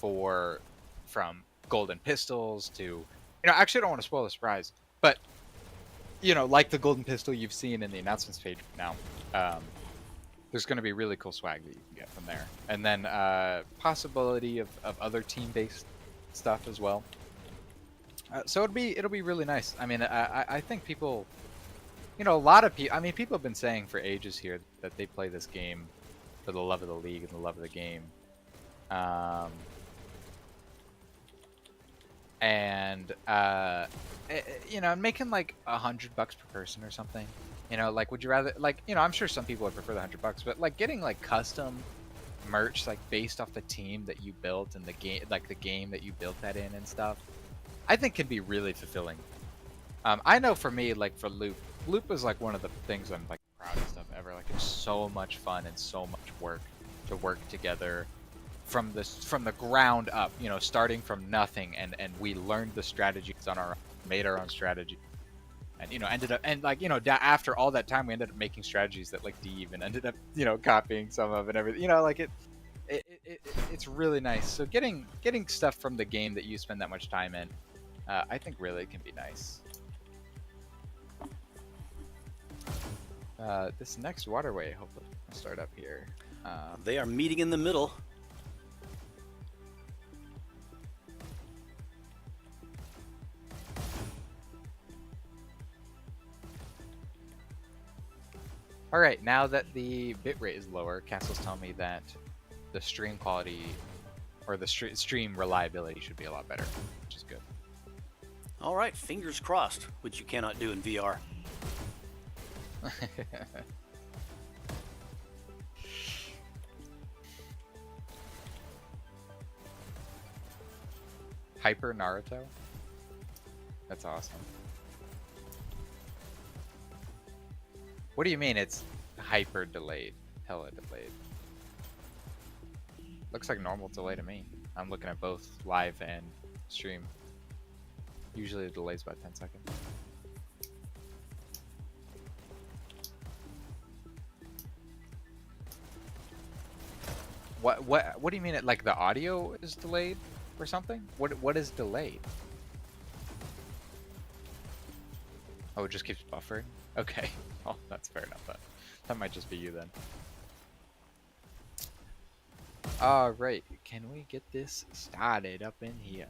from golden pistols to, actually I don't want to spoil the surprise, but like the golden pistol you've seen in the announcements page now, there's going to be really cool swag that you can get from there. And then possibility of other team-based stuff as well. So it'll be really nice. I mean, I think people, a lot of people, people have been saying for ages here that they play this game for the love of the league and the love of the game. Making like $100 per person or something. Would you rather, I'm sure some people would prefer the $100, but like getting like custom merch, like based off the team that you built and the game, like the game that you built that in and stuff, I think can be really fulfilling. I know for me, like for Loop is like one of the things I'm like proudest of ever. Like it's so much fun and so much work to work together from the ground up, starting from nothing, and we learned the strategies on our own, made our own strategy, and ended up, and after all that time we ended up making strategies that like D even ended up copying some of and everything. It's really nice. So getting stuff from the game that you spend that much time in, I think really can be nice. This next Waterway, hopefully I'll start up here. They are meeting in the middle. All right, now that the bitrate is lower, Castle's telling me that the stream quality or the stream reliability should be a lot better, which is good. All right, fingers crossed, which you cannot do in VR. Hyper Naruto? That's awesome. What do you mean it's hyper delayed? Hella delayed. Looks like normal delay to me. I'm looking at both live and stream. Usually the delay's about 10 seconds. What do you mean it like the audio is delayed or something? What is delayed? Oh, it just keeps buffering? Okay. Oh, that's fair enough. That might just be you then. Alright, can we get this started up in here?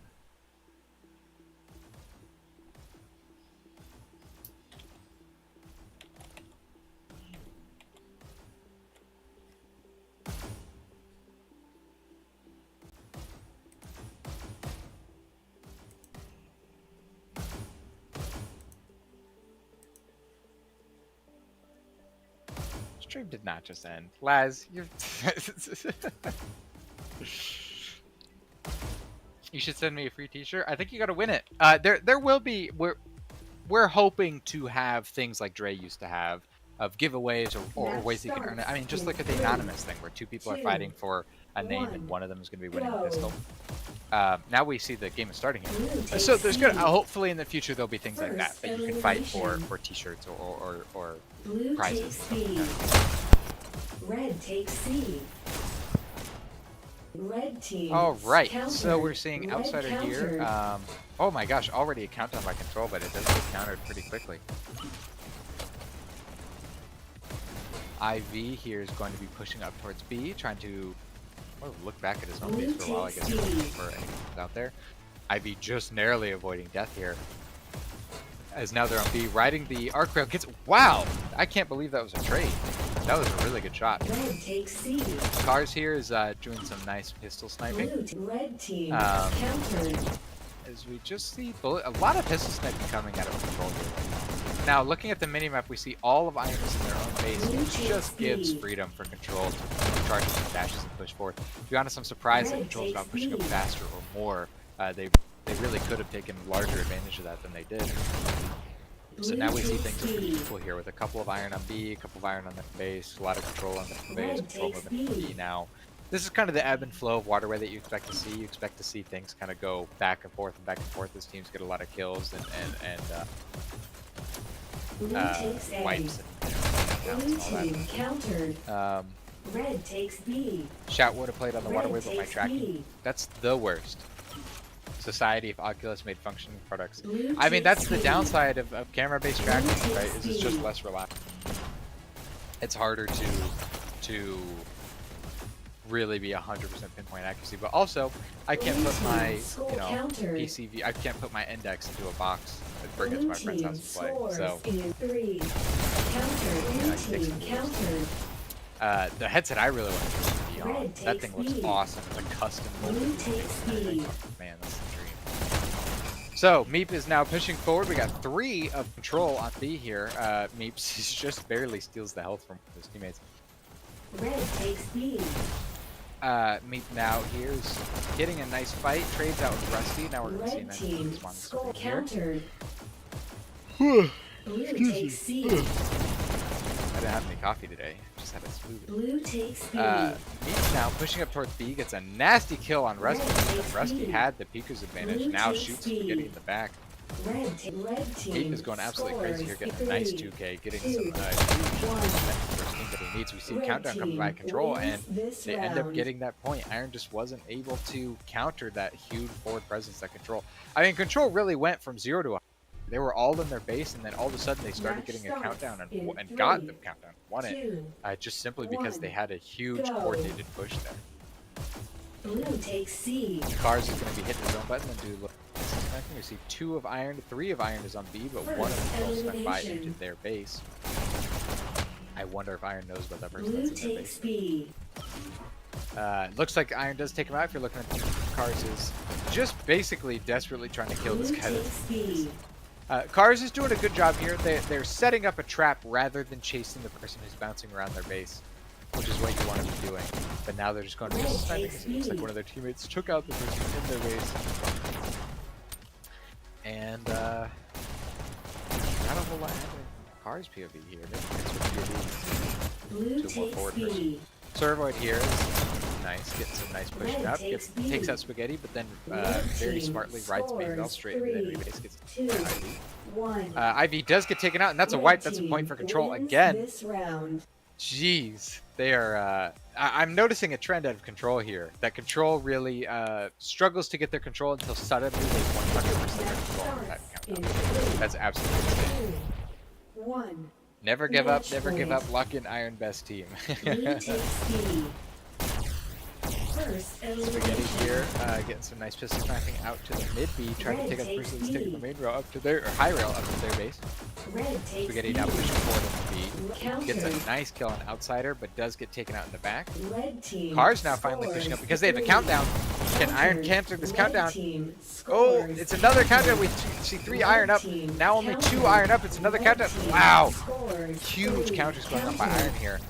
Stream did not just end. Laz, you're... You should send me a free t-shirt. I think you gotta win it. There will be... We're hoping to have things like Dre used to have, of giveaways or ways you can earn it. I mean, just look at the anonymous thing where two people are fighting for a name and one of them is going to be winning a pistol. Now we see the game is starting here. So there's good. Hopefully in the future there'll be things like that you can fight for t-shirts or Blue prizes. takes B. Red takes C. Red team. All right, so countered. we're seeing Red Outsider here. countered. Oh my gosh, already a countdown by Control, but it does get countered pretty quickly. IV here is going to be pushing up towards B, trying to look back at his own base for a while, I guess, for anything out there. IV just narrowly avoiding death here. As now they're on B, riding the arc rail, gets... Wow! I can't believe that was a trade. That was a really good shot. Red takes C. Cars here is doing some nice pistol sniping. Red team Um, countered. As we just see a lot of pistol sniping coming out of Control here. Now, looking at the minimap, we see all of Irons in their own base, which just gives freedom for Control to charge and dashes and push forward. To be honest, I'm surprised that Control's not pushing up faster or more. They really could have taken larger advantage of that than they did. So now we see things are pretty equal here with a couple of Iron on B, a couple of Iron on their base, a lot of Control on their base, Control moving to B now. This is kind of the ebb and flow of Waterway that you expect to see. You expect to see things kind of go back and forth as teams get a lot of kills and wipes and all that. Countered. Red takes B. Shout would have played on the Waterway, but my tracking, that's the worst. Society if Oculus made functioning products. I mean, that's the downside of camera-based tracking, right? Is it's just less reliable. It's harder to really be 100% pinpoint accuracy, but also I can't put my PCV, I can't put my index into a box and bring it to my friend's house and play. So the headset I really want to be on. That thing looks awesome. It's a custom molded thing. Man, that's the dream. So Meep is now pushing forward. We got 3 of Control on B here. Meep just barely steals the health from his teammates. Red takes B. Meep now here is getting a nice fight. Trades out with Rusty. Now we're going to see a nice response here. Countered. Blue takes C. I didn't have any coffee today. Just had a smoothie. Blue takes B. Meep now pushing up towards B, gets a nasty kill on Rusty. Rusty had the Pika's advantage. Now shoots Spaghetti in the back. Meep is going absolutely crazy here, getting a nice 2K, getting some huge first team that he needs. We see Countdown coming by Control, and they end up getting that point. Iron just wasn't able to counter that huge forward presence that Control. I mean, Control really went from 0 to 100. They were all in their base, and then all of a sudden they started getting a countdown and got the countdown, won it, just simply because they had a huge coordinated push there. Blue takes C. Cars is going to be hitting his own button and do look. I think we see 2 of Iron, 3 of Iron is on B, but 1 of them will step by into their base. I wonder if Iron knows about that person Blue that's in their takes base. B. Looks like Iron does take him out. If you're looking at Cars is just basically desperately trying to kill Blue this guy. takes B. Cars is doing a good job here. They're setting up a trap rather than chasing the person who's bouncing around their base, which is what you want to be doing. But now they're just going to be sniping because it looks like one of their teammates took out the person in their base. And not a whole lot happening from Cars POV here. Maybe it's with POV Blue to a more takes forward person. B. Servoid here is nice, getting some nice pushing Red up, takes B. takes out Spaghetti, but then very team smartly rides Baby scores straight into the enemy 3, base, gets 2, Ivy. 1. Ivy does get taken out, and that's a Red wipe. That's a team point for control wins again. This round. Jeez, they are. I'm noticing a trend out of control here. That control really struggles to get their control until suddenly they 100% their control on that In countdown. 3, That's absolutely insane. 2, 1. Never give up. Match Never give point. up. Luck in Iron best team. Blue takes B. First Spaghetti elimination. here, getting some nice pistol sniping out to the mid B, trying to Red take out the takes person that's taking the B. main rail up to their, or high rail up to their base. Red takes Spaghetti B. now pushing forward in the B. Counter. Gets a nice kill on outsider, but does get taken out in the back. Red team Cars now finally pushing up because they have a countdown. Can Iron counter this Red countdown? team Oh, scores. it's another countdown. We see 3 Iron up. Now only 2 Iron up. It's another Red countdown. team Wow. scores. Huge 3. counters going on by Iron here.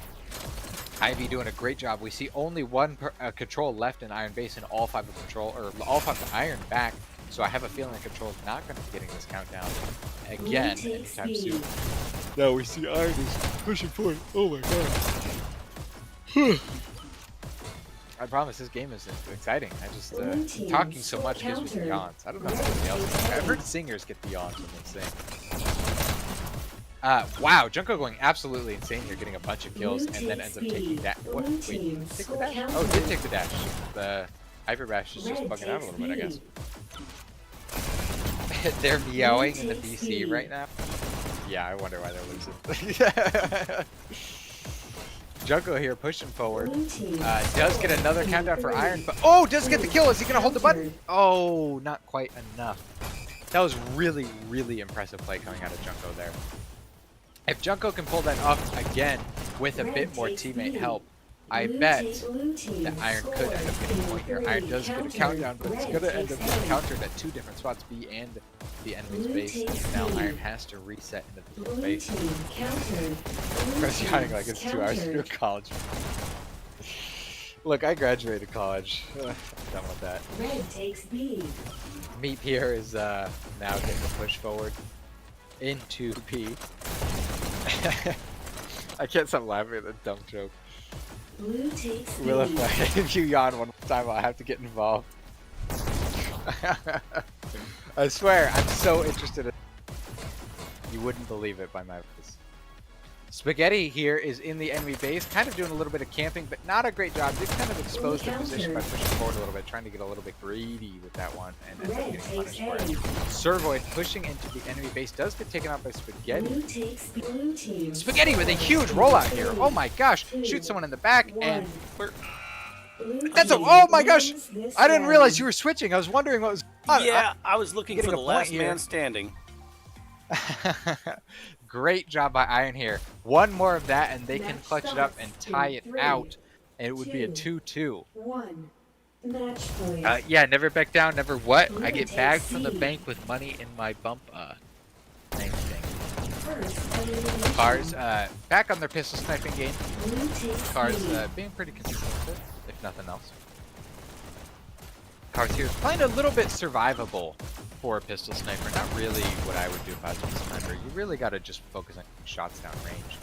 Ivy doing a great job. We see only one control left in Iron base and all 5 of control, or all 5 of Iron back. So I have a feeling control is not going to be getting this countdown again Blue takes anytime B. soon. No, we see Iron is pushing forward. Oh my god. I promise this game is exciting. I just Blue team talking so much gives me countered. yawns. I don't know if anybody else. I've heard singers get the yawns when they sing. Wow, Junko going absolutely insane here, getting a bunch of kills, Blue and then ends up takes taking B. that. What? Blue Wait, team take the score dash? counter. Oh, did take the dash. The Hyperdash is just Red bugging out a takes little bit, I B. guess. They're meowing in the takes BC B. right now. Yeah, I wonder why they're losing. Junko here pushing forward. Blue team Does get another countdown for Iron, but oh, does get the kill. Is he gonna hold the button? Oh, not quite enough. That was really, really impressive play coming out of Junko there. If Junko can pull that off again with a Red bit more takes teammate B. help, I Blue bet blue team that Iron could end up getting a point here. Iron does get a countdown, but it's gonna end up being countered at 2 different spots, B and the enemy's Blue base. takes And now B. Iron has to reset into the Blue base. team countered. Blue Chris yawning team like it's 2 hours to do countered. college. Look, I graduated college. I'm done with that. Red takes B. Meat here is now getting a push forward into P. I can't stop laughing at the dumb joke. Blue takes B. Willow, if you yawn one more time, I'll have to get involved. I swear, I'm so interested in. You wouldn't believe it by my voice. Spaghetti here is in the enemy base, kind of doing a little bit of camping, but not a great job. They've kind of exposed their position by pushing forward a little bit, trying to get a little bit greedy with that one, and ends up Red getting takes punished for it. A. Servoid pushing into the enemy base does get taken out by Spaghetti. Blue takes B. Blue team. Spaghetti with a huge rollout here. Oh my gosh! Shoots someone in the back, and Blue that's a. team Oh my gosh! wins this I didn't round. realize you were switching. I was wondering what was. Yeah, I was looking getting for a the point last here. man standing. Great job by Iron here. One more of that, and they can Match clutch it up and starts in tie it 3, out, and it would be a 2, 2-2. 1. Match point. Yeah, never back down, never what? I get Blue bagged takes from the C. bank with money in my bump. Thanks, thing. First elimination. Cars back on their pistol sniping game. Blue takes Cars B. being pretty consistent with it, if nothing else. Cars here playing a little bit survivable for a pistol sniper. Not really what I would do if I was a pistol sniper. You really got to just focus on shots down range.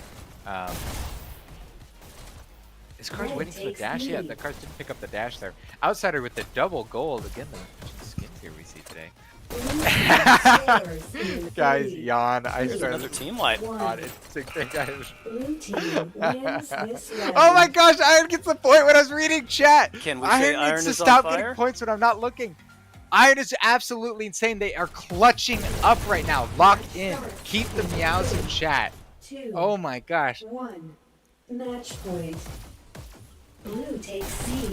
Is Cars Red waiting for the takes dash? Yeah, B. the Cars didn't pick up the dash there. Outsider with the double gold. Again, the skins here we see today. Blue team scores in Guys, 3, yawn. I There's started another team wipe. 1. on it. Guys. Blue team wins this round. Oh my gosh, Iron gets the point when I was reading chat. Can we say Iron Iron needs to is on stop fire? getting points when I'm not looking. Iron is absolutely insane. They are clutching up right now. Lock in. Keep the meows in chat. 2, Oh my gosh. 1. Match point. Blue takes C.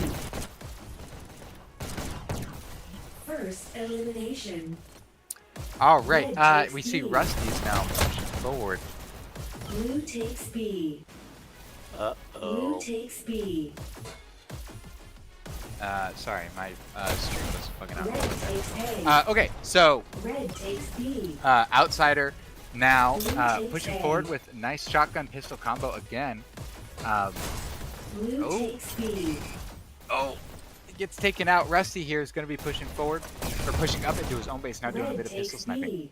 First elimination. All right. Red takes We see B. Rusty's now pushing forward. Blue takes B. Blue Uh-oh. takes B. Sorry, my stream was fucking out. Red takes A. Okay, so Red takes B. Outsider now Blue takes pushing A. forward with a nice shotgun pistol combo again. Blue Oh. takes B. Oh, it gets taken out. Rusty here is going to be pushing forward, or pushing up into his own base now, doing a Red bit of pistol takes sniping. B.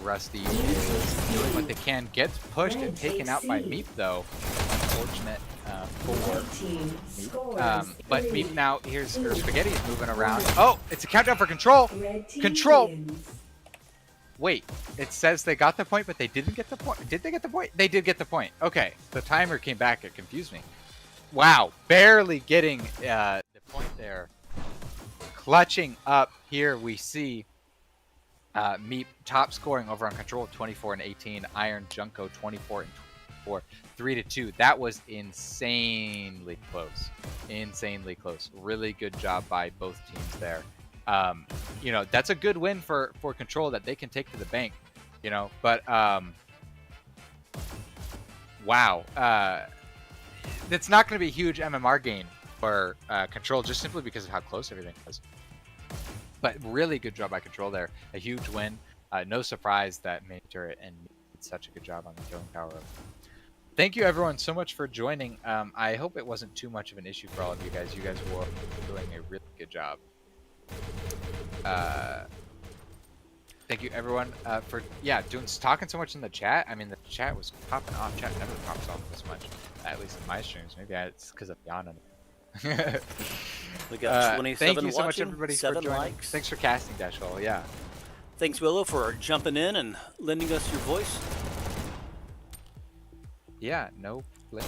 Rusty is doing what they can. Gets pushed and taken out by Meep though. Unfortunate for Red team Meep. scores But three. Meep now, here's her Spaghetti is moving around. Oh, it's a countdown for control. Red team Control. wins. Wait, it says they got the point, but they didn't get the point. Did they get the point? They did get the point. Okay, the timer came back. It confused me. Wow, barely getting the point there. Clutching up here, we see Meep top scoring over on Control 24 and 18. Iron Junko 24 and 24. 3-2. That was insanely close. Insanely close. Really good job by both teams there. You know, that's a good win for Control that they can take to the bank, you know, but wow, it's not going to be a huge MMR gain for Control just simply because of how close everything was. But really good job by Control there. A huge win. No surprise that Main Turret and did such a good job on the killing power. Thank you everyone so much for joining. I hope it wasn't too much of an issue for all of you guys. You guys were doing a really good job. Thank you everyone for talking so much in the chat. I mean, the chat was popping off. Chat never pops off this much, at least in my streams. Maybe it's because I'm yawning. We got 27 thank you so much watching, everybody for 7 joining. likes. Thanks for casting, Dashhole. Yeah. Thanks, Willow, for jumping in and lending us your voice. Yeah, no blame.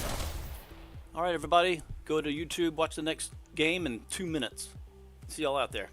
All right, everybody, go to YouTube, watch the next game in 2 minutes. See y'all out there.